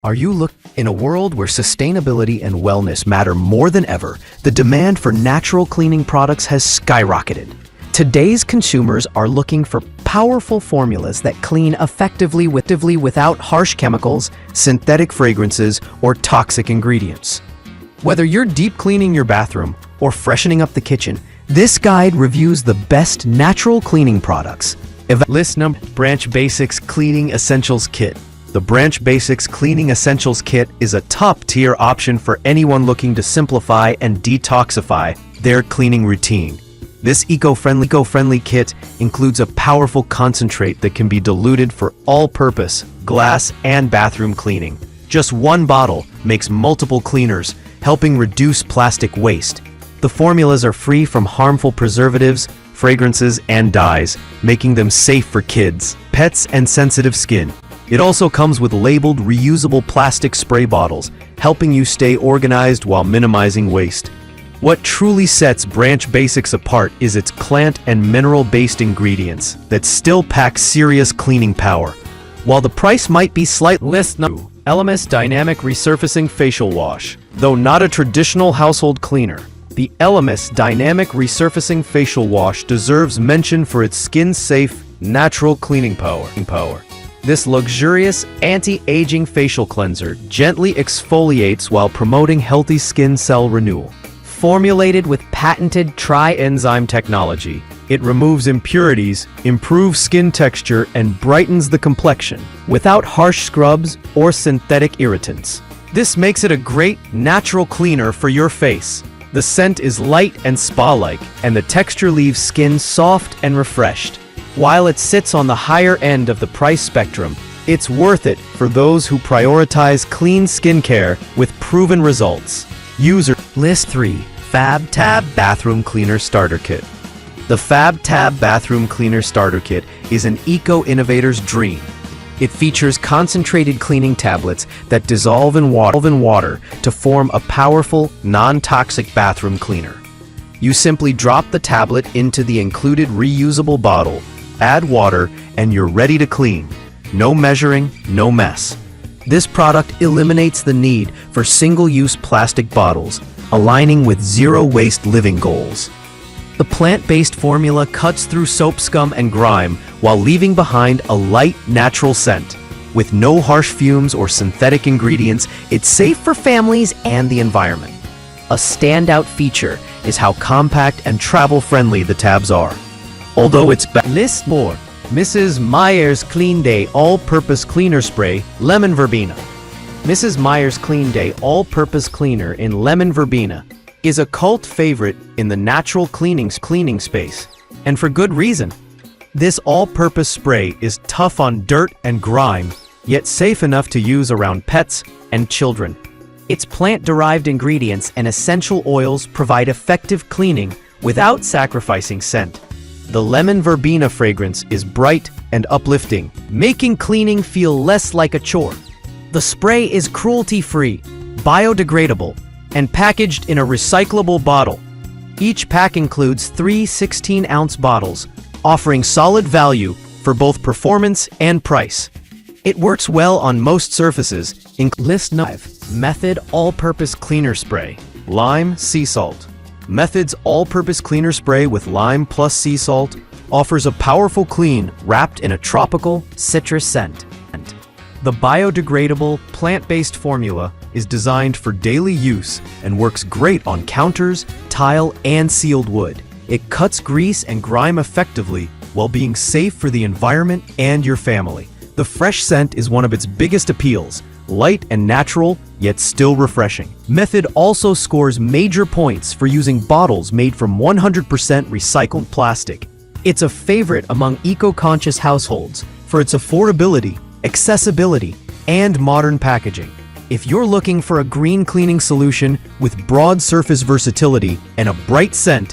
In a world where sustainability and wellness matter more than ever, the demand for natural cleaning products has skyrocketed. Today's consumers are looking for powerful formulas that clean effectively without harsh chemicals, synthetic fragrances, or toxic ingredients. Whether you're deep cleaning your bathroom or freshening up the kitchen, this guide reviews the best natural cleaning products. List number: Branch Basics Cleaning Essentials Kit. The Branch Basics Cleaning Essentials Kit is a top-tier option for anyone looking to simplify and detoxify their cleaning routine. This eco-friendly kit includes a powerful concentrate that can be diluted for all-purpose glass and bathroom cleaning. Just one bottle makes multiple cleaners, helping reduce plastic waste. The formulas are free from harmful preservatives, fragrances, and dyes, making them safe for kids, pets, and sensitive skin. It also comes with labeled reusable plastic spray bottles, helping you stay organized while minimizing waste. What truly sets Branch Basics apart is its plant and mineral-based ingredients that still pack serious cleaning power. While the price might be slightly less, ELEMIS Dynamic Resurfacing Facial Wash. Though not a traditional household cleaner, the ELEMIS Dynamic Resurfacing Facial Wash deserves mention for its skin-safe, natural cleaning power. This luxurious, anti-aging facial cleanser gently exfoliates while promoting healthy skin cell renewal. Formulated with patented tri-enzyme technology, it removes impurities, improves skin texture, and brightens the complexion without harsh scrubs or synthetic irritants. This makes it a great, natural cleaner for your face. The scent is light and spa-like, and the texture leaves skin soft and refreshed. While it sits on the higher end of the price spectrum, it's worth it for those who prioritize clean skincare with proven results. List 3. Fab Tab Bathroom Cleaner Starter Kit. The Fab Tab Bathroom Cleaner Starter Kit is an eco-innovator's dream. It features concentrated cleaning tablets that dissolve in water to form a powerful, non-toxic bathroom cleaner. You simply drop the tablet into the included reusable bottle, add water, and you're ready to clean. No measuring, no mess. This product eliminates the need for single-use plastic bottles, aligning with zero-waste living goals. The plant-based formula cuts through soap scum and grime while leaving behind a light, natural scent. With no harsh fumes or synthetic ingredients, it's safe for families and the environment. A standout feature is how compact and travel-friendly the tabs are. Although it's List more. Mrs. Meyer's Clean Day All-Purpose Cleaner Spray, Lemon Verbena. Mrs. Meyer's Clean Day All-Purpose Cleaner in Lemon Verbena is a cult favorite in the natural cleaning space, and for good reason. This all-purpose spray is tough on dirt and grime, yet safe enough to use around pets and children. Its plant-derived ingredients and essential oils provide effective cleaning without sacrificing scent. The lemon verbena fragrance is bright and uplifting, making cleaning feel less like a chore. The spray is cruelty-free, biodegradable, and packaged in a recyclable bottle. Each pack includes 3 16-ounce bottles, offering solid value for both performance and price. It works well on most surfaces. List 5. Method All-Purpose Cleaner Spray, Lime Sea Salt. Method's all-purpose cleaner spray with lime plus sea salt offers a powerful clean wrapped in a tropical citrus scent. The biodegradable, plant-based formula is designed for daily use and works great on counters, tile, and sealed wood. It cuts grease and grime effectively while being safe for the environment and your family. The fresh scent is one of its biggest appeals. Light and natural, yet still refreshing. Method also scores major points for using bottles made from 100% recycled plastic. It's a favorite among eco-conscious households for its affordability, accessibility, and modern packaging. If you're looking for a green cleaning solution with broad surface versatility and a bright scent,